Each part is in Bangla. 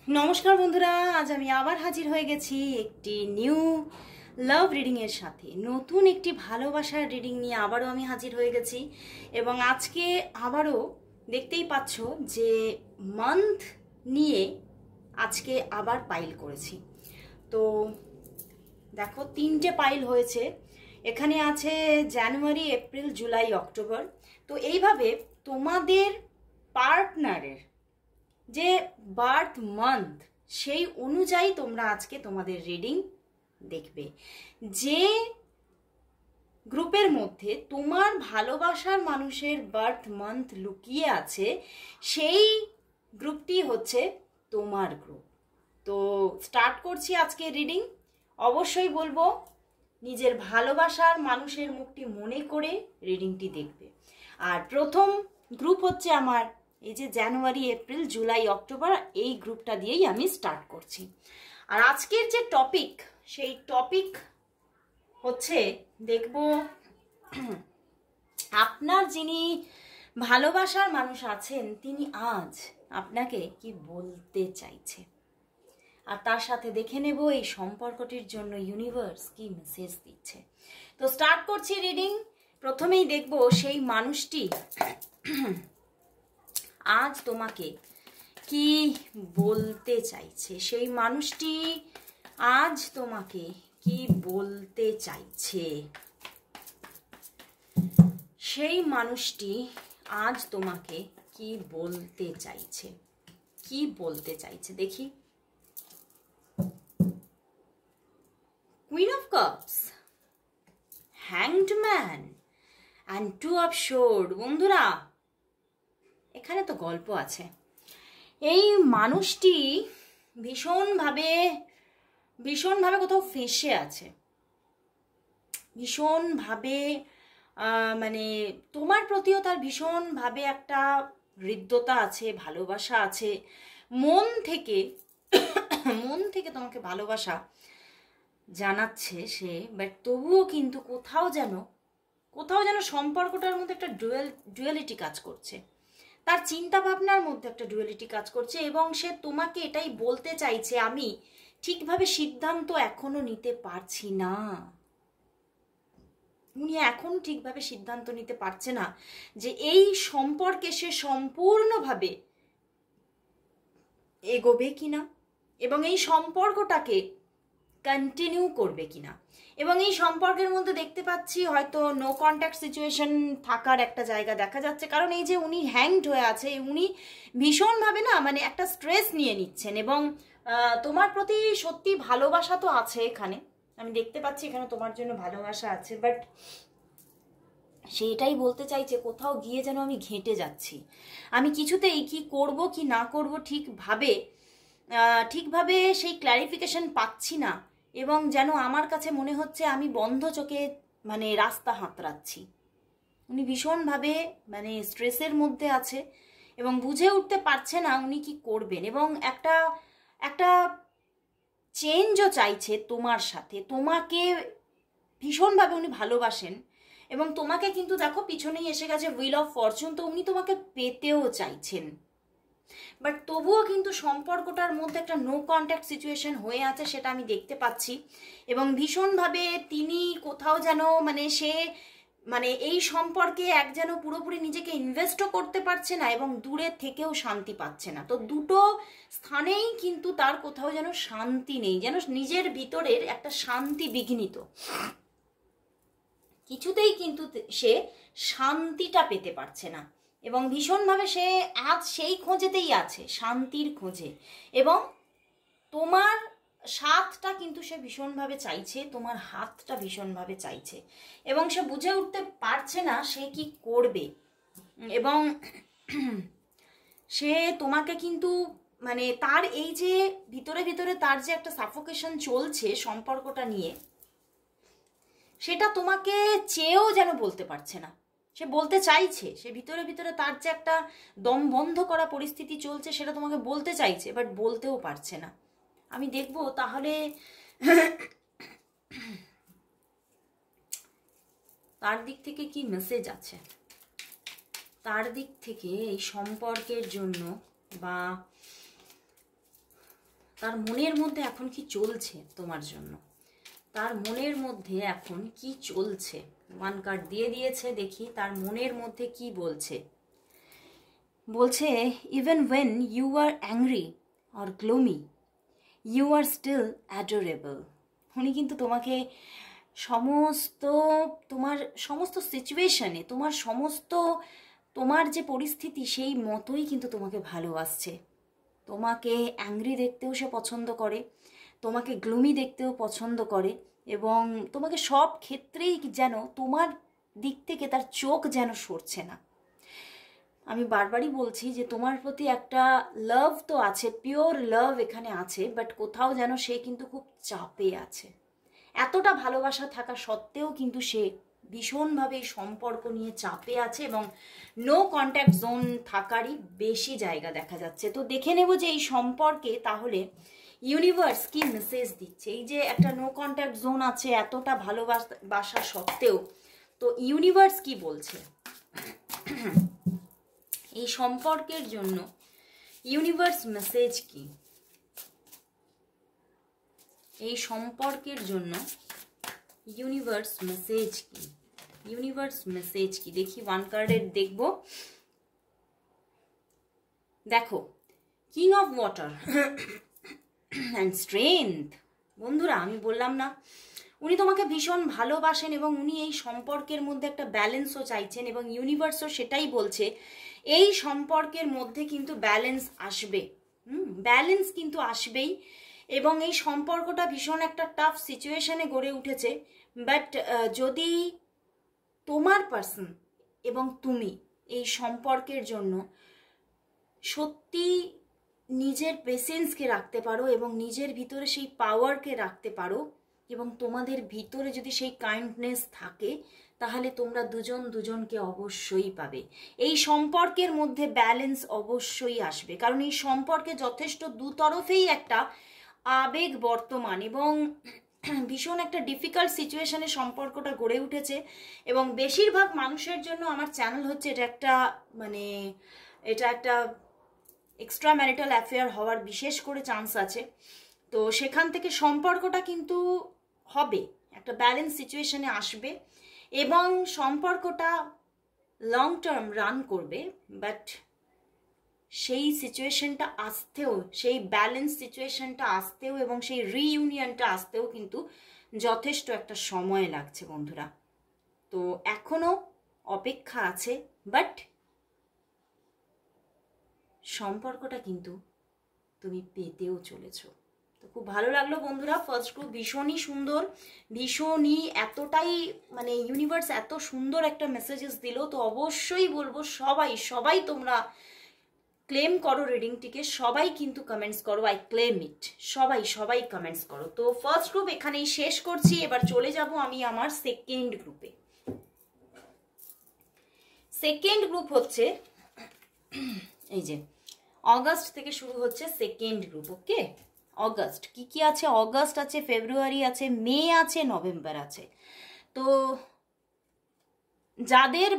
নমস্কার বন্ধুরা, আজ আমি আবার হাজির হয়ে গেছি একটি নিউ লাভ রিডিং এর সাথে। নতুন একটি ভালোবাসার রিডিং নিয়ে আবারও আমি হাজির হয়ে গেছি এবং আজকে আবারও দেখতেই পাচ্ছ যে মান্থ নিয়ে আজকে আবার পাইল করেছি। তো দেখো, 3টে পাইল হয়েছে। এখানে আছে জানুয়ারি, এপ্রিল, জুলাই, অক্টোবর। তো এইভাবে তোমাদের পার্টনারের যে বার্থ মান্থ সেই অনুযায়ী তোমরা আজকে তোমাদের রিডিং দেখবে। যে গ্রুপের মধ্যে তোমার ভালোবাসার মানুষের বার্থ মান্থ লুকিয়ে আছে সেই গ্রুপটি হচ্ছে তোমার গ্রুপ। তো স্টার্ট করছি আজকে রিডিং। অবশ্যই বলবো নিজের ভালোবাসার মানুষের মুখটি মনে করে রিডিংটি দেখবে। আর প্রথম গ্রুপ হচ্ছে আমার এই যে জানুয়ারি, এপ্রিল, জুলাই, অক্টোবর, এই গ্রুপটা দিয়েই আমি স্টার্ট করছি। আর আজকের যে টপিক, সেই টপিক হচ্ছে দেখব আপনার যিনি ভালোবাসার মানুষ আছেন তিনি আজ আপনাকে কি বলতে চাইছে, আর তার সাথে দেখে নেব এই সম্পর্কটির জন্য ইউনিভার্স কি মেসেজ দিচ্ছে। তো স্টার্ট করছি রিডিং। প্রথমেই দেখব সেই মানুষটি আজ তোমাকে কি বলতে চাইছে। সেই মানুষটি আজ তোমাকে কি বলতে চাইছে। সেই মানুষটি আজ তোমাকে কি বলতে চাইছে, কি বলতে চাইছে দেখি। Queen of cups, hanged man and two of sword. বন্ধুরা, এখানে তো গল্প আছে। এই মানুষটি ভীষণভাবে কোথাও ফেঁসে আছে, ভীষণভাবে মানে তোমার প্রতিও তার ভীষণভাবে একটা হৃদ্যতা আছে, ভালোবাসা আছে। মন থেকে তোমাকে ভালোবাসা জানাচ্ছে সে, বাট তবুও কিন্তু কোথাও যেন সম্পর্কটার মধ্যে একটা ডুয়ালিটি কাজ করছে। তার চিন্তা ভাবনার মধ্যে একটা ডুয়ালিটি কাজ করছে এবং সে তোমাকে এটাই বলতে চাইছে, আমি ঠিকভাবে সিদ্ধান্ত এখনো নিতে পারছি না। উনি এখন ঠিকভাবে সিদ্ধান্ত নিতে পারছে না যে এই সম্পর্কে সে সম্পূর্ণভাবে এগোবে কিনা এবং এই সম্পর্কটাকে কন্টিনিউ করবে কিনা। এবং এই সম্পর্কের মধ্যে দেখতে পাচ্ছি হয়তো নো কন্ট্যাক্ট সিচুয়েশন থাকার একটা জায়গা দেখা যাচ্ছে, কারণ এই যে উনি হ্যাংড হয়ে আছে, উনি ভীষণভাবে মানে একটা স্ট্রেস নিয়ে নিচ্ছেন এবং তোমার প্রতি সত্যি ভালোবাসা তো আছে। এখানে আমি দেখতে পাচ্ছি এখানে তোমার জন্য ভালোবাসা আছে, বাট সেইটাই বলতে চাইছে কোথাও গিয়ে যেন আমি ঘেঁটে যাচ্ছি, আমি কিছুতেই কি করব কি না করব ঠিকভাবে সেই ক্ল্যারিফিকেশন পাচ্ছি না এবং যেন আমার কাছে মনে হচ্ছে আমি বন্ধ চোখে রাস্তা হাতড়াচ্ছি। উনি ভীষণভাবে স্ট্রেসের মধ্যে আছে এবং বুঝে উঠতে পারছে না উনি কি করবেন এবং একটা চেঞ্জও চাইছে তোমার সাথে। তোমাকে ভীষণভাবে উনি ভালোবাসেন এবং তোমাকে কিন্তু দেখো পিছনেই এসে গেছে হুইল অফ ফরচুন। তো উনি তোমাকে পেতেও চাইছেন, বাট তবুও কিন্তু সম্পর্কটার মধ্যে একটা নো কন্ট্যাক্ট সিচুয়েশন হয়ে আছে, সেটা আমি দেখতে পাচ্ছি। এবং ভীষণভাবে তিনি কোথাও যেন সে এই সম্পর্কে যেন পুরোপুরি নিজেকে ইনভেস্টও করতে পারছে না এবং দূরে থেকেও শান্তি পাচ্ছে না। তো দুটো স্থানেই কিন্তু তার কোথাও যেন শান্তি নেই, যেন নিজের ভিতরের একটা শান্তি বিঘ্নিত। কিছুতেই কিন্তু সে শান্তিটা পেতে পারছে না এবং ভীষণভাবে সে আজ সেই খোঁজেতেই আছে, শান্তির খোঁজে। এবং তোমার সাথটা কিন্তু সে ভীষণভাবে চাইছে, তোমার হাতটা ভীষণভাবে চাইছে এবং সে বুঝে উঠতে পারছে না সে কি করবে। এবং সে তোমাকে কিন্তু তার এই যে ভিতরে তার যে একটা সাফোকেশন চলছে সম্পর্কটা নিয়ে, সেটা তোমাকে চেয়েও যেন বলতে পারছে না। সে বলতে চাইছে, সে ভিতরে তার যে একটা দম বন্ধ করা পরিস্থিতি চলছে সেটা তোমাকে বলতে চাইছে, বাট বলতেও পারছে না। আমি দেখব তাহলে তার দিক থেকে কি মেসেজ আছে, তার দিক থেকে এই সম্পর্কের জন্য বা তার মনের মধ্যে এখন কি চলছে তোমার জন্য, তার মনের মধ্যে এখন কি চলছে। 1 কার্ড দিয়ে দিয়েছে, দেখি তার মনের মধ্যে কি বলছে। বলছে even when you are angry or gloomy you are still adorable. উনি কিন্তু তোমাকে তোমার সমস্ত সিচুয়েশনে, তোমার যে পরিস্থিতি সেই মতোই কিন্তু তোমাকে ভালোবাসছে। তোমাকে অ্যাংরি দেখতেও সে পছন্দ করে, তোমাকে গ্লুমি দেখতেও পছন্দ করে, এবং তোমাকে সব ক্ষেত্রেই যেন তোমার দিক থেকে তার চোখ যেন সরছে না। আমি বারবারই বলছি যে তোমার প্রতি একটা লাভ তো আছে, পিওর লাভ এখানে আছে, বাট কোথাও যেন সে কিন্তু খুব চাপে আছে। এতটা ভালোবাসা থাকা সত্ত্বেও কিন্তু সে ভীষণভাবে এই সম্পর্ক নিয়ে চাপে আছে, এবং নো কন্ট্যাক্ট জোন থাকারই বেশি জায়গা দেখা যাচ্ছে। তো দেখে নেব যে এই সম্পর্কে তাহলে ইউনিভার্স কি মেসেজ দিচ্ছে। এই যে একটা নো কন্ট্যাক্ট জোন আছে এতটা ভালোবাসা সত্ত্বেও, তো ইউনিভার্স কি বলছে এই সম্পর্কের জন্য, ইউনিভার্স মেসেজ কি এই সম্পর্কের জন্য, ইউনিভার্স মেসেজ কি, ইউনিভার্স মেসেজ কি দেখি। 1 কার্ডের দেখব। দেখো king of water and strength. বন্ধুরা আমি বললাম না, উনি তোমাকে ভীষণ ভালোবাসেন এবং উনি এই সম্পর্কের মধ্যে একটা ব্যালেন্সও চাইছেন, এবং ইউনিভার্সও সেটাই বলছে এই সম্পর্কের মধ্যে কিন্তু ব্যালেন্স আসবে। ব্যালেন্স কিন্তু আসবেই, এবং এই সম্পর্কটা ভীষণ একটা টাফ সিচুয়েশনে গড়ে উঠেছে। বাট যদি তোমার পার্সন এবং তুমি এই সম্পর্কের জন্য সত্যি নিজের পেশেন্সকে রাখতে পারো এবং নিজের ভিতরে সেই পাওয়ারকে রাখতে পারো, এবং তোমাদের ভিতরে যদি সেই কাইন্ডনেস থাকে, তাহলে তোমরা দুজন দুজনকে অবশ্যই পাবে। এই সম্পর্কের মধ্যে ব্যালেন্স অবশ্যই আসবে, কারণ এই সম্পর্কে যথেষ্ট দুতরফেই একটা আবেগ বর্তমান, এবং ভীষণ একটা ডিফিকাল্ট সিচুয়েশনে সম্পর্কটা গড়ে উঠেছে। এবং বেশিরভাগ মানুষের জন্য আমার চ্যানেল হচ্ছে এটা একটা এক্সট্রা ম্যারিটাল অ্যাফেয়ার হওয়ার বিশেষ করে চান্স আছে। তো সেখান থেকে সম্পর্কটা কিন্তু হবে, একটা ব্যালেন্স সিচুয়েশনে আসবে, এবং সম্পর্কটা লং টার্ম রান করবে। বাট সেই সিচুয়েশনটা আসতেও, সেই ব্যালেন্স সিচুয়েশনটা আসতেও এবং সেই রিইউনিয়নটা আসতেও কিন্তু যথেষ্ট একটা সময় লাগছে বন্ধুরা। তো এখনো অপেক্ষা আছে, বাট সম্পর্কটা কিন্তু তুমি পেতেও চলেছো। তো খুব ভালো লাগলো বন্ধুরা। ফার্স্ট গ্রুপ ভীষণই সুন্দর, ভীষণই এতটাই ইউনিভার্স এত সুন্দর একটা মেসেজেস দিল। তো অবশ্যই বলবো সবাই তোমরা ক্লেম করো রিডিংটিকে, সবাই কিন্তু কমেন্টস করো, আই ক্লেম ইট, সবাই কমেন্টস করো। তো ফার্স্ট গ্রুপ এখানেই শেষ করছি, এবার চলে যাব আমি আমার সেকেন্ড গ্রুপে। সেকেন্ড গ্রুপ হচ্ছে এই যে অগাস্ট থেকে শুরু হচ্ছে সেকেন্ড গ্রুপ। ওকে, অগাস্ট কি আছে? অগাস্ট আছে, ফেব্রুয়ারি আছে, মে আছে, নভেম্বর আছে। তো যাদের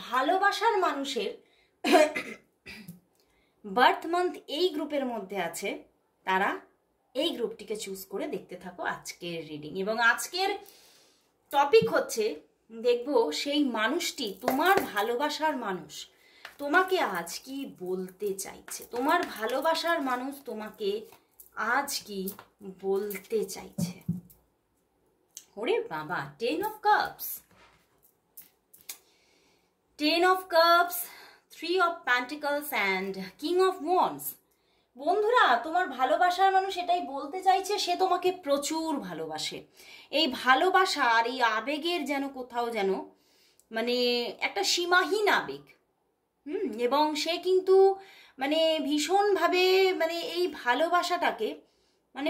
ভালোবাসার মানুষের বার্থ মান্থ এই গ্রুপের মধ্যে আছে, তারা এই গ্রুপটিকে চুজ করে দেখতে থাকো আজকের রিডিং। এবং আজকের টপিক হচ্ছে, দেখবো সেই মানুষটি, তোমার ভালোবাসার মানুষ তোমাকে আজ কি বলতে চাইছে। তোমার ভালোবাসার মানুষ তোমাকে আজ কি বলতে চাইছে। ওরে বাবা, 10 of cups, 10 of cups, 3 of pentacles and king of wands। বন্ধুরা তোমার ভালোবাসার মানুষ এটাই বলতে চাইছে, সে তোমাকে প্রচুর ভালোবাসে। এই ভালোবাসা আর এই আবেগের যেন কোথাও যেন একটা সীমাহীন আবেগ। এবং সে কিন্তু ভীষণভাবে এই ভালোবাসাটাকে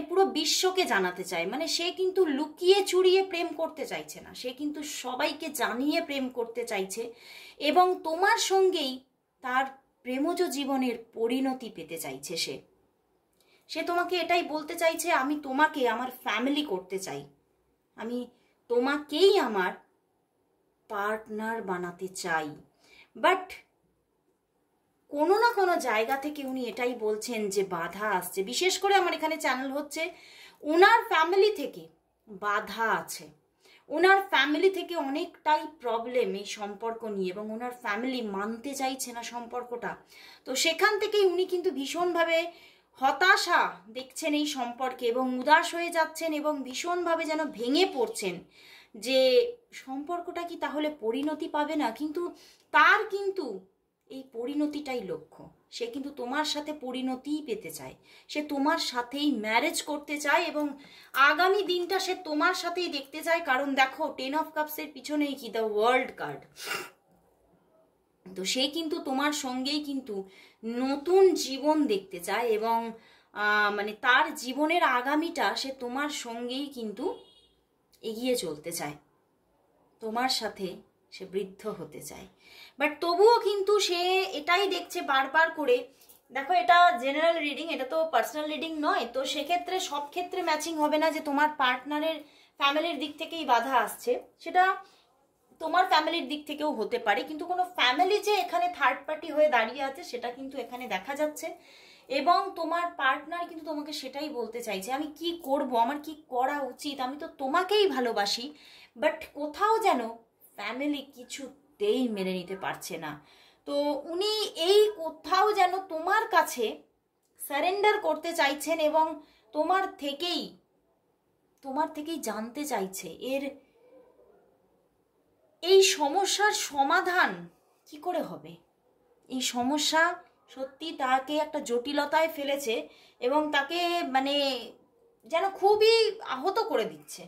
পুরো বিশ্বকে জানাতে চায়। সে কিন্তু লুকিয়ে চুরিয়ে প্রেম করতে চাইছে না, সে কিন্তু সবাইকে জানিয়ে প্রেম করতে চাইছে, এবং তোমার সঙ্গেই তার প্রেমজ জীবনের পরিণতি পেতে চাইছে। সে তোমাকে এটাই বলতে চাইছে, আমি তোমাকে আমার ফ্যামিলি করতে চাই, আমি তোমাকেই আমার পার্টনার বানাতে চাই। বাট কোনো না কোনো জায়গা থেকে উনি এটাই বলছেন যে বাধা আসছে। বিশেষ করে আমার এখানে চ্যানেল হচ্ছে ওনার ফ্যামিলি থেকে বাধা আছে, ওনার ফ্যামিলি থেকে অনেকটাই প্রবলেম এই সম্পর্ক নিয়ে, এবং ওনার ফ্যামিলি মানতে চাইছে না সম্পর্কটা। তো সেখান থেকেই উনি কিন্তু ভীষণভাবে হতাশা দেখছেন এই সম্পর্কে, এবং উদাস হয়ে যাচ্ছেন, এবং ভীষণভাবে যেন ভেঙে পড়ছেন যে সম্পর্কটা কি তাহলে পরিণতি পাবে না। কিন্তু তার কিন্তু এই পরিণতিটাই লক্ষ্য। সে কিন্তু তোমার সাথে পরিণতিই পেতে চায়, সে তোমার সাথেই ম্যারেজ করতে চায়, এবং আগামী দিনটা সে তোমার সাথেই দেখতে চায়। কারণ দেখো 10 অফ কাপসের পিছনেই কি দ্য ওয়ার্ল্ড কার্ড। তো সে কিন্তু তোমার সঙ্গেই কিন্তু নতুন জীবন দেখতে চায়, এবং মানে তার জীবনের আগামীটা সে তোমার সঙ্গেই কিন্তু এগিয়ে চলতে চায়, তোমার সাথে সে বৃদ্ধ হতে চায়। বাট তবুও কিন্তু সে এটাই দেখছে বারবার করে। দেখো এটা জেনারেল রিডিং, এটা তো পার্সোনাল রিডিং নয়, তো সেক্ষেত্রে সব ক্ষেত্রে ম্যাচিং হবে না যে তোমার পার্টনারের ফ্যামিলির দিক থেকেই বাধা আসছে, সেটা তোমার ফ্যামিলির দিক থেকেও হতে পারে। কিন্তু কোনো ফ্যামিলি যে এখানে থার্ড পার্টি হয়ে দাঁড়িয়ে আছে সেটা কিন্তু এখানে দেখা যাচ্ছে, এবং তোমার পার্টনার কিন্তু তোমাকে সেটাই বলতে চাইছে আমি কি করব, আমার কি করা উচিত, আমি তো তোমাকেই ভালোবাসি। বাট কোথাও যেন ফ্যামিলি কিছুতেই মেনে নিতে পারছে না। তো উনি এই কোথাও যেন তোমার কাছে সারেন্ডার করতে চাইছেন, এবং তোমার থেকেই জানতে চাইছে এই সমস্যার সমাধান কি করে হবে। এই সমস্যা সত্যি তাকে একটা জটিলতায় ফেলেছে, এবং তাকে মানে যেন খুবই আহত করে দিচ্ছে।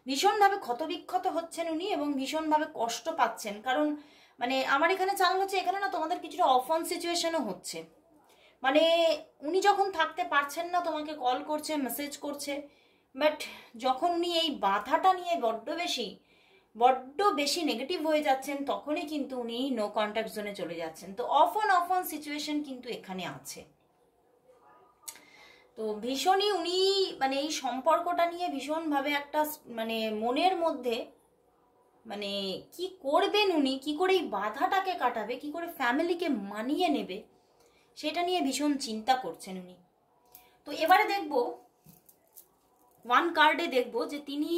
ভীষণভাবে ক্ষতবিক্ষত হচ্ছেন উনি, এবং ভীষণভাবে কষ্ট পাচ্ছেন। কারণ মানে আমার এখানে চ্যানেল হচ্ছে, এখানে না তোমাদের কিছুটা অফ অন সিচুয়েশনও হচ্ছে। মানে উনি যখন থাকতে পারছেন না তোমাকে কল করছে, মেসেজ করছে, বাট যখন উনি এই বাধাটা নিয়ে বড্ড বেশি নেগেটিভ হয়ে যাচ্ছেন, তখনই কিন্তু উনি নো কন্ট্যাক্ট জোনে চলে যাচ্ছেন। তো অফ অন সিচুয়েশন কিন্তু এখানে আছে। তো ভীষণই উনি মানে এই সম্পর্কটা নিয়ে ভীষণভাবে একটা মানে মনের মধ্যে মানে কি করবেন উনি, কি করে এই বাধাটাকে কাটাবে, কি করে ফ্যামিলিকে মানিয়ে নেবে, সেটা নিয়ে ভীষণ চিন্তা করছেন উনি। তো এবারে দেখব ওয়ান কার্ডে দেখব যে তিনি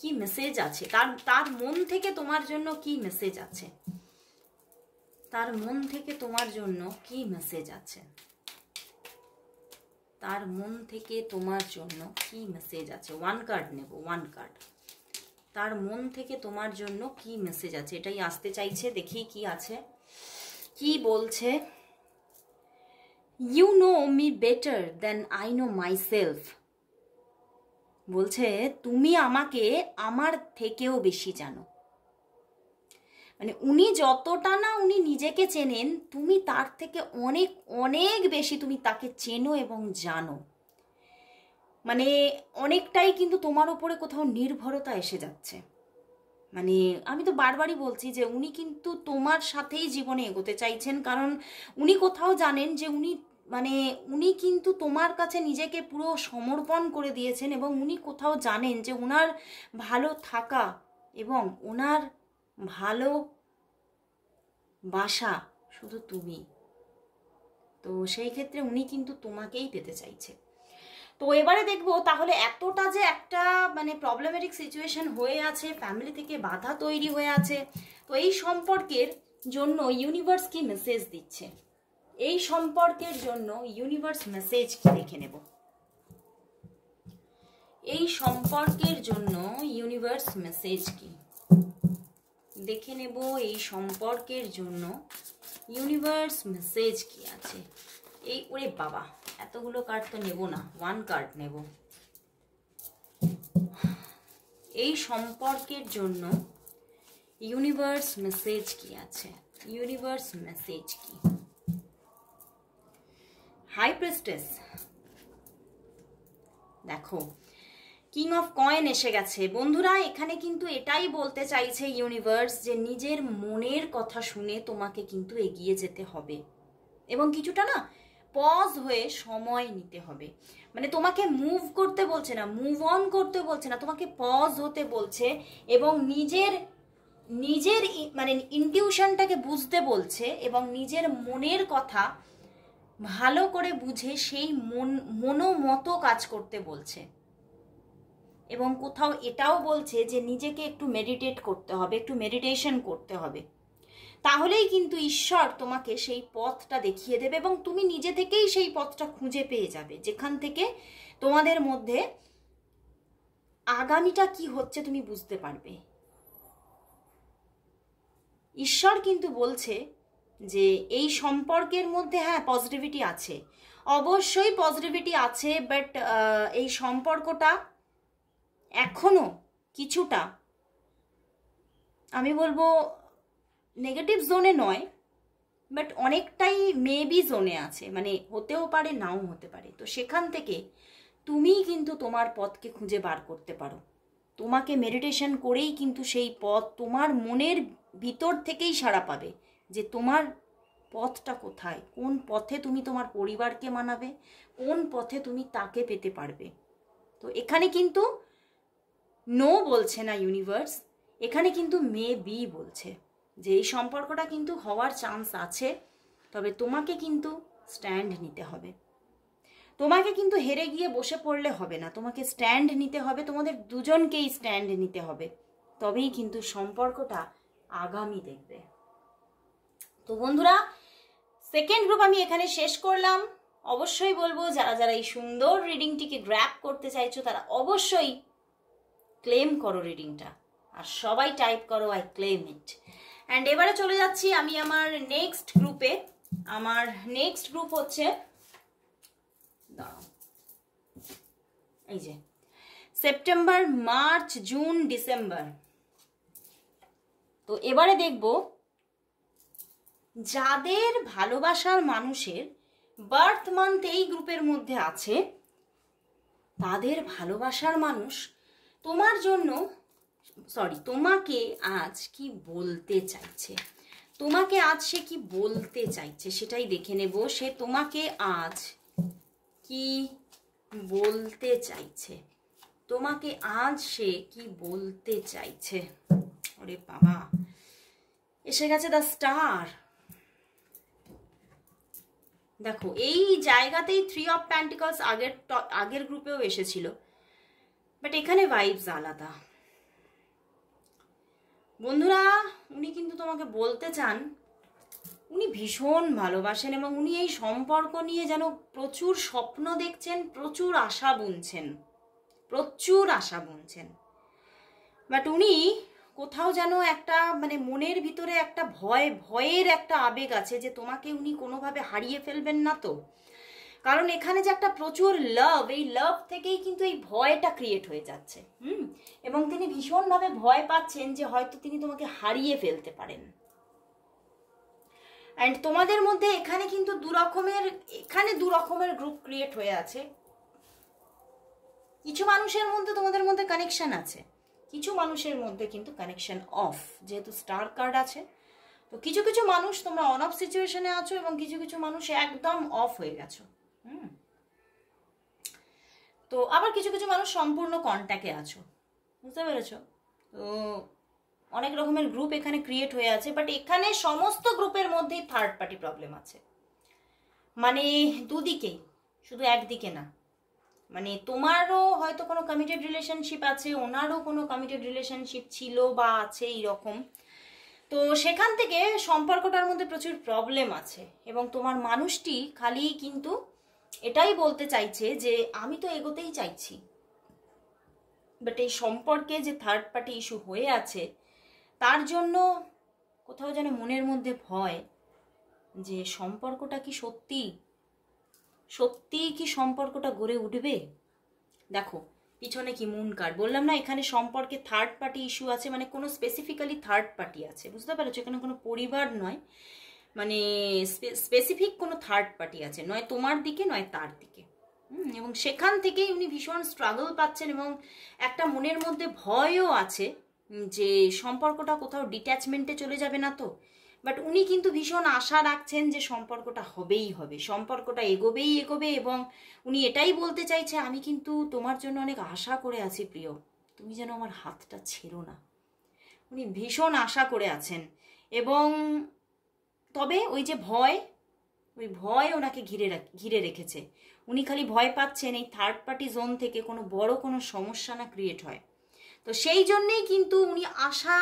কি মেসেজ আছে, তার মন থেকে তোমার জন্য কি মেসেজ আছে, তার মন থেকে তোমার জন্য কি মেসেজ আছে, তার মন থেকে তোমার জন্য কি মেসেজ আছে। ওয়ান কার্ড নেব, ওয়ান কার্ড। তার মন থেকে তোমার জন্য কি মেসেজ আছে, এটাই আসতে চাইছে। দেখি কি আছে, কি বলছে। You know me better than I know myself. বলছে তুমি আমাকে আমার থেকেও বেশি জানো। মানে উনি যতটা না উনি নিজেকে চেনেন, তুমি তার থেকে অনেক অনেক বেশি তুমি তাকে চেনো এবং জানো। মানে অনেকটাই কিন্তু তোমার উপরে কোথাও নির্ভরতা এসে যাচ্ছে। মানে আমি তো বারবারই বলছি যে উনি কিন্তু তোমার সাথেই জীবনে এগোতে চাইছেন, কারণ উনি কোথাও জানেন যে উনি কিন্তু তোমার কাছে নিজেকে পুরো সমর্পণ করে দিয়েছেন, এবং উনি কোথাও জানেন যে ওনার ভালো থাকা এবং ওনার ভালো বাসা শুধু তুমি। তো সেই ক্ষেত্রে উনি কিন্তু তোমাকেই পেতে চাইছে। তো এবারে দেখবো তাহলে এতটা যে একটা মানে প্রবলেমেটিক সিচুয়েশন হয়ে আছে, ফ্যামিলি থেকে বাধা তৈরি হয়ে আছে, তো এই সম্পর্কের জন্য ইউনিভার্স কি মেসেজ দিচ্ছে, এই সম্পর্কের জন্য ইউনিভার্স মেসেজ কি দেখে নেব। এই সম্পর্কের জন্য ইউনিভার্স মেসেজ কি দেখে নেব। এই সম্পর্কের জন্য ইউনিভার্স মেসেজ কি আছে। এই ওরে বাবা, এতগুলো কার্ড তো নেব না, ওয়ান কার্ড নেব। এই সম্পর্কের জন্য ইউনিভার্স মেসেজ কি আছে, ইউনিভার্স মেসেজ কি। হাই প্রিস্টেস, দেখো কিং অফ কয়েন এসে গেছে। বন্ধুরা এখানে কিন্তু এটাই বলতে চাইছে ইউনিভার্স যে নিজের মনের কথা শুনে তোমাকে কিন্তু এগিয়ে যেতে হবে, এবং কিছুটা না পজ হয়ে সময় নিতে হবে। মানে তোমাকে মুভ করতে বলছে না, মুভ অন করতে বলছে না, তোমাকে পজ হতে বলছে, এবং নিজের নিজের মানে ইনটিউশনটাকে বুঝতে বলছে এবং নিজের মনের কথা ভালো করে বুঝে সেই মতো কাজ করতে বলছে। এবং কোথাও এটাও বলছে যে নিজেকে একটু মেডিটেট করতে হবে, একটু মেডিটেশন করতে হবে, তাহলেই কিন্তু ঈশ্বর তোমাকে সেই পথটা দেখিয়ে দেবে এবং তুমি নিজে থেকেই সেই পথটা খুঁজে পেয়ে যাবে, যেখান থেকে তোমাদের মধ্যে আগামীটা কি হচ্ছে তুমি বুঝতে পারবে। ঈশ্বর কিন্তু বলছে যে এই সম্পর্কের মধ্যে হ্যাঁ পজিটিভিটি আছে, অবশ্যই পজিটিভিটি আছে, বাট এই সম্পর্কটা এখনো কিছুটা আমি বলবো নেগেটিভ জোনে নয়, বাট অনেকটাই মেবি জোনে আছে, মানে হতেও পারে নাও হতে পারে। তো সেখান থেকে তুমি কিন্তু তোমার পথকে খুঁজে বার করতে পারো। তোমাকে মেডিটেশন করেই কিন্তু সেই পথ তোমার মনের ভিতর থেকেই সাড়া পাবে যে তোমার পথটা কোথায়, কোন পথে তুমি তোমার পরিবারকে মানাবে, কোন পথে তুমি তাকে পেতে পারবে। তো এখানে কিন্তু নো বলছে না ইউনিভার্স, এখানে কিন্তু মে বি বলছে যে এই সম্পর্কটা কিন্তু হওয়ার চান্স আছে, তবে তোমাকে কিন্তু স্ট্যান্ড নিতে হবে। তোমাকে কিন্তু হেরে গিয়ে বসে পড়লে হবে না, তোমাকে স্ট্যান্ড নিতে হবে, তোমাদের দুজনকেই স্ট্যান্ড নিতে হবে, তবেই কিন্তু সম্পর্কটা আগামী দেখবে। তো বন্ধুরা, সেকেন্ড গ্রুপ আমি এখানে শেষ করলাম। অবশ্যই বলবো যারা যারা এই সুন্দর রিডিংটিকে গ্র্যাব করতে চাইছো তারা অবশ্যই ক্লেম করো রিডিংটা, আর সবাই টাইপ করো আই ক্লেম ইট। অ্যান্ড এবারে চলে যাচ্ছি আমি আমার নেক্সট গ্রুপে। আমার নেক্সট গ্রুপ হচ্ছে এই যে সেপ্টেম্বর, মার্চ, জুন, ডিসেম্বর। তো এবারে দেখব যাদের ভালোবাসার মানুষের বার্থ মান্থ এই গ্রুপের মধ্যে আছে, তাদের ভালোবাসার মানুষ তোমার জন্য তোমাকে আজ কি বলতে চাইছে, তোমাকে আজ সে কি বলতে চাইছে সেটাই দেখে নেব। সে তোমাকে আজ কি বলতে চাইছে, তোমাকে আজ সে কি বলতে চাইছে। ওরে বাবা, এসে গেছে দ্য স্টার। দেখো এই জায়গাতেই 3 অফ পেন্টিকলস আগের গ্রুপেও এসেছিল, বাট এখানে ভাইবস আলাদা। বন্ধুরা, উনি কিন্তু তোমাকে বলতে চান উনি ভীষণ ভালোবাসেন এবং উনি এই সম্পর্ক নিয়ে যেন প্রচুর স্বপ্ন দেখছেন, প্রচুর আশা বুনছেন। বাট উনি কোথাও যেন একটা মানে মনের ভিতরে একটা ভয়ের একটা আবেগ আছে যে তোমাকে উনি কোনোভাবে হারিয়ে ফেলবেন না তো। কারণ এখানে যে একটা প্রচুর লাভ, এই লাভ থেকেই কিন্তু এই ভয়টা ক্রিয়েট হয়ে যাচ্ছে। এবং তিনি ভীষণভাবে ভয় পাচ্ছেন যে হয়তো তিনি তোমাকে হারিয়ে ফেলতে পারেন। অ্যান্ড তোমাদের মধ্যে এখানে কিন্তু দু রকমের গ্রুপ ক্রিয়েট হয়ে আছে। কিছু মানুষের মধ্যে তোমাদের মধ্যে কানেকশন আছে, কিছু মানুষের মধ্যে কিন্তু কানেকশন অফ, যেহেতু স্টার কার্ড আছে। তো কিছু কিছু মানুষ তোমরা অন অফ সিচুয়েশনে আছো এবং কিছু কিছু মানুষ একদম অফ হয়ে গেছো। তো আবার কিছু কিছু মানুষ সম্পূর্ণ কন্ট্যাক্টে আছো, বুঝতে পেরেছো? তো অনেক রকমের গ্রুপ এখানে ক্রিয়েট হয়ে আছে, বাট এখানে সমস্ত গ্রুপের মধ্যেই থার্ড পার্টি প্রবলেম আছে, মানে দুদিকেই, শুধু একদিকে না। মানে তোমারও হয়তো কোনো কমিটেড রিলেশনশিপ আছে, ওনারও কোনো কমিটেড রিলেশনশিপ ছিল বা আছে এইরকম। তো সেখান থেকে সম্পর্কটার মধ্যে প্রচুর প্রবলেম আছে এবং তোমার মানুষটি খালি কিন্তু এটাই বলতে চাইছে যে আমি তো এগোতেই চাইছি, বাট এই সম্পর্কে যে থার্ড পার্টি ইস্যু হয়ে আছে তার জন্য কোথাও যেন মনের মধ্যে ভয় যে সম্পর্কটা কি সত্যি কি সম্পর্কটা গড়ে উঠবে। দেখো পিছনে কি মুন কার্ড, বললাম না এখানে সম্পর্কে থার্ড পার্টি ইস্যু আছে, মানে কোনো স্পেসিফিক্যালি থার্ড পার্টি আছে, বুঝতে পারছো? এখানে কোনো পরিবার নয়, মানে স্পেসিফিক কোনো থার্ড পার্টি আছে, নয় তোমার দিকে নয় তার দিকে। এবং সেখান থেকেই উনি ভীষণ স্ট্রাগল পাচ্ছেন এবং একটা মনের মধ্যে ভয়ও আছে যে সম্পর্কটা কোথাও ডিট্যাচমেন্টে চলে যাবে না তো। বাট উনি কিন্তু ভীষণ আশা রাখছেন যে সম্পর্কটা হবেই হবে, সম্পর্কটা এগোবেই এবং উনি এটাই বলতে চাইছে আমি কিন্তু তোমার জন্য অনেক আশা করে আছি প্রিয়, তুমি যেন আমার হাতটা ছেড়ো না। উনি ভীষণ আশা করে আছেন। এবং তবে ওই যে ভয়, ওই ভয় ওনাকে ঘিরে রেখেছে। উনি খালি ভয় পাচ্ছেন এই থার্ড পার্টি জোন থেকে কোনো বড় কোনো সমস্যা না ক্রিয়েট হয়। তো সেই জন্যেই কিন্তু উনি আশা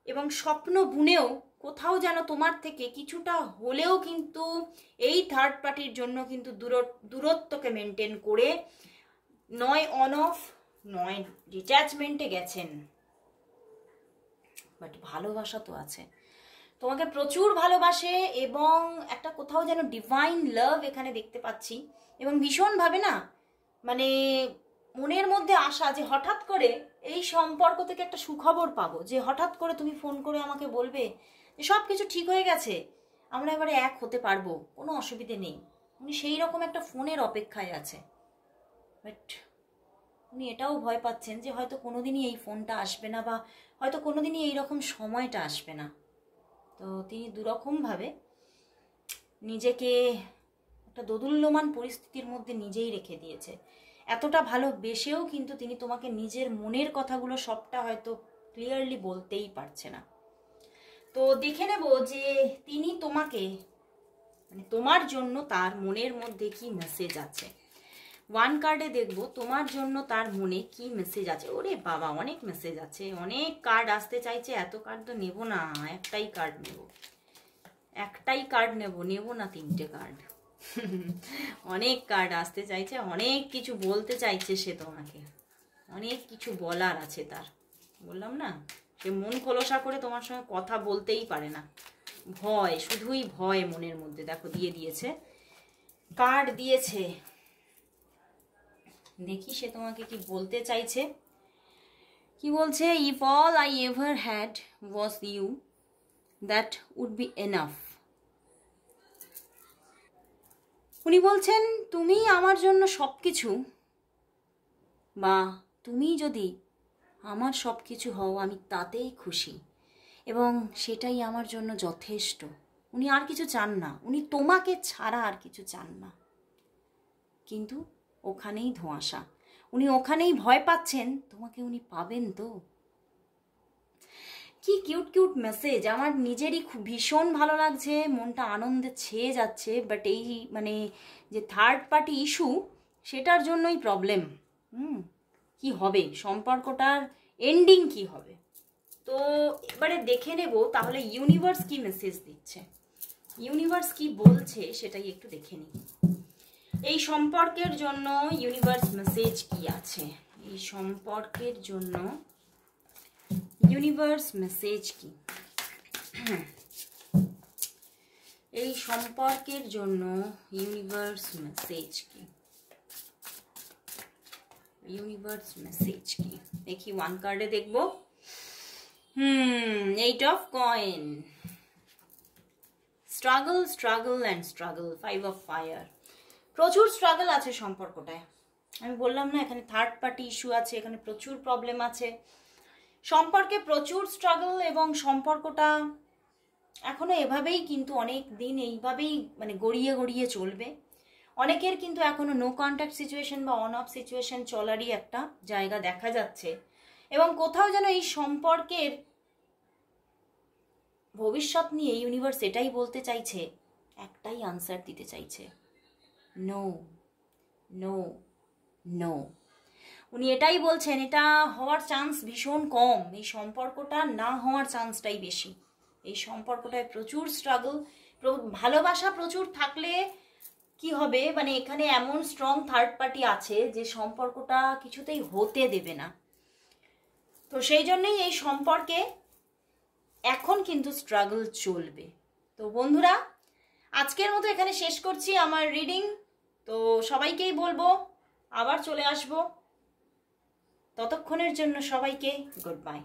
এবং স্বপ্ন বুনেও কোথাও যেন তোমার থেকে কিছুটা হলেও কিন্তু এই থার্ড পার্টির জন্য কিন্তু দূরত্বকে মেনটেন করে নয় অন অফ নয় ডিট্যাচমেন্টে গেছেন। বাট ভালোবাসা তো আছে, তোমাকে প্রচুর ভালোবাসে এবং একটা কোথাও যেন ডিভাইন লাভ এখানে দেখতে পাচ্ছি। এবং ভীষণভাবে না মানে মনের মধ্যে আশা যে হঠাৎ করে এই সম্পর্ক থেকে একটা সুখবর পাবো, যে হঠাৎ করে তুমি ফোন করে আমাকে বলবে যে সব কিছু ঠিক হয়ে গেছে, আমরা এবারে এক হতে পারবো, কোনো অসুবিধে নেই। উনি সেই রকম একটা ফোনের অপেক্ষায় আছে। বাট উনি এটাও ভয় পাচ্ছেন যে হয়তো কোনোদিনই এই ফোনটা আসবে না, বা হয়তো কোনোদিনই এইরকম সময়টা আসবে না। তো তিনি দুরকমভাবে নিজেকে একটা দোদুল্যমান পরিস্থিতির মধ্যে নিজেই রেখে দিয়েছে। এতটা ভালোবেসেও কিন্তু তিনি তোমাকে নিজের মনের কথাগুলো সবটা হয়তো ক্লিয়ারলি বলতেই পারছে না। তো দেখে নেব যে তিনি তোমাকে মানে তোমার জন্য তার মনের মধ্যে কি মেসেজ আছে। ওয়ান কার্ডে দেখবো তোমার জন্য তার মনে কি মেসেজ আছে। ওরে বাবা, অনেক মেসেজ আছে, অনেক কার্ড আসতে চাইছে। এত কার্ড তো নেব না, একটাই কার্ড নেব, নেব না 3টে কার্ড। অনেক কার্ড আসতে চাইছে, অনেক কিছু বলতে চাইছে সে তোমাকে, অনেক কিছু বলার আছে তার। বললাম না, সে মন খোলসা করে তোমার সঙ্গে কথা বলতেই পারে না, ভয়, শুধুই ভয় মনের মধ্যে। দেখো দিয়ে দিয়েছে, কার্ড দিয়েছে, দেখি সে তোমাকে কি বলতে চাইছে। কি বলছে? If all I ever had was you, that would be enough. উনি বলছেন তুমি আমার জন্য সব কিছু, বা তুমি যদি আমার সব কিছু হও আমি তাতেই খুশি, এবং সেটাই আমার জন্য যথেষ্ট। উনি আর কিছু চান না, উনি তোমাকে ছাড়া আর কিছু চান না। কিন্তু ওখানেই ধোঁয়াশা, উনি ওখানেই ভয় পাচ্ছেন তোমাকে উনি পাবেন তো। কি কিউট কিউট মেসেজ, আমার নিজেরই খুব ভীষণ ভালো লাগছে, মনটা আনন্দে ছেয়ে যাচ্ছে। বাট এই মানে যে থার্ড পার্টি ইস্যু, সেটার জন্যই প্রবলেম। কি হবে সম্পর্কটার এন্ডিং কি হবে। তো এবারে দেখে নেব তাহলে ইউনিভার্স কি মেসেজ দিচ্ছে, ইউনিভার্স কি বলছে সেটাই একটু দেখে নিই। এই সম্পর্কের জন্য ইউনিভার্স মেসেজ কি আছে, এই সম্পর্কের জন্য ইউনিভার্স মেসেজ কি, এই সম্পর্কের জন্য ইউনিভার্স মেসেজ কি, ইউনিভার্স মেসেজ কি দেখি। ওয়ান কার্ডে দেখবো। Eight of coin, struggle struggle and struggle, 5 of fire. প্রচুর স্ট্রাগল আছে সম্পর্কটায়। আমি বললাম না এখানে থার্ড পার্টি ইস্যু আছে, এখানে প্রচুর প্রবলেম আছে সম্পর্কে, প্রচুর স্ট্রাগল। এবং সম্পর্কটা এখনো এভাবেই কিন্তু অনেক দিন এইভাবেই মানে গড়িয়ে গড়িয়ে চলবে। অনেকের কিন্তু এখনো নো কন্ট্যাক্ট সিচুয়েশন বা অন অফ সিচুয়েশন চলারই একটা জায়গা দেখা যাচ্ছে। এবং কোথাও যেন এই সম্পর্কের ভবিষ্যৎ নিয়ে ইউনিভার্স এটাই বলতে চাইছে, একটাই আনসার দিতে চাইছে, নো নো নো। উনি এটাই বলছেন, এটা হওয়ার চান্স ভীষণ কম, এই সম্পর্কটা না হওয়ার চান্সটাই বেশি। এই সম্পর্কটায় প্রচুর স্ট্রাগল, ভালোবাসা প্রচুর থাকলে কি হবে, মানে এখানে এমন স্ট্রং থার্ড পার্টি আছে যে সম্পর্কটা কিছুতেই হতে দেবে না। তো সেই জন্যই এই সম্পর্কে এখন কিন্তু স্ট্রাগল চলবে। তো বন্ধুরা, আজকের মতো এখানে শেষ করছি আমার রিডিং। তো সবাইকেই বলবো আবার চলে আসবো, ততক্ষণের জন্য সবাইকে গুড বাই।